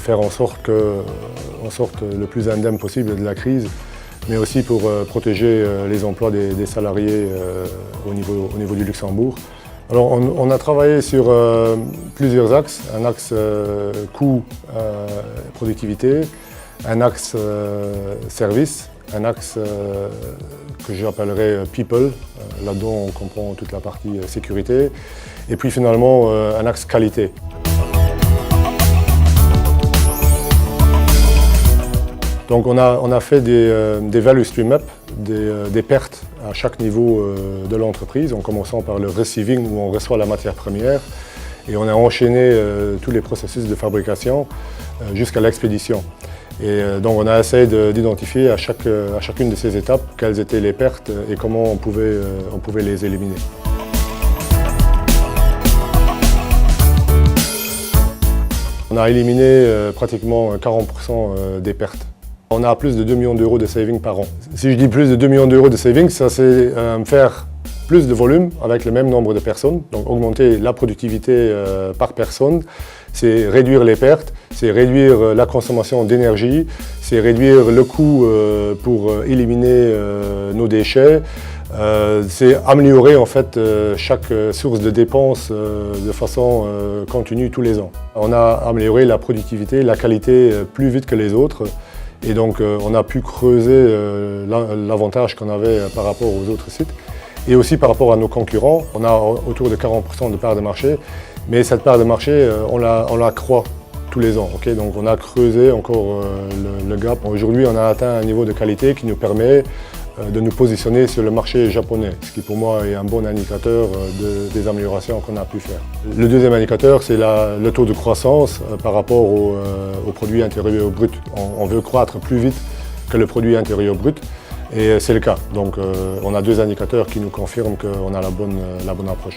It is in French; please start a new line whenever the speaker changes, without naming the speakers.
faire en sorte qu'on sorte le plus indemne possible de la crise, mais aussi pour protéger les emplois des salariés au niveau du Luxembourg. Alors on a travaillé sur plusieurs axes, un axe coût, productivité, un axe service, un axe que j'appellerais people, là-dedans on comprend toute la partie sécurité, et puis finalement un axe qualité. Donc on a fait des value stream up, des pertes à chaque niveau de l'entreprise, en commençant par le receiving où on reçoit la matière première, et on a enchaîné tous les processus de fabrication jusqu'à l'expédition. Et donc on a essayé d'identifier à chacune de ces étapes quelles étaient les pertes et comment on pouvait les éliminer. On a éliminé pratiquement 40% des pertes. On a plus de 2 millions d'euros de savings par an. Si je dis plus de 2 millions d'euros de savings, ça c'est faire plus de volume avec le même nombre de personnes, donc augmenter la productivité par personne, c'est réduire les pertes, c'est réduire la consommation d'énergie, c'est réduire le coût pour éliminer nos déchets, c'est améliorer en fait chaque source de dépenses de façon continue tous les ans. On a amélioré la productivité, la qualité plus vite que les autres. Et donc on a pu creuser l'avantage qu'on avait par rapport aux autres sites. Et aussi par rapport à nos concurrents, on a autour de 40% de part de marché. Mais cette part de marché, on la croît tous les ans. Okay, donc on a creusé encore le gap. Aujourd'hui, on a atteint un niveau de qualité qui nous permet de nous positionner sur le marché japonais, ce qui pour moi est un bon indicateur des améliorations qu'on a pu faire. Le deuxième indicateur, c'est le taux de croissance par rapport au produit intérieur brut. On veut croître plus vite que le produit intérieur brut et c'est le cas. Donc on a deux indicateurs qui nous confirment qu'on a la bonne approche.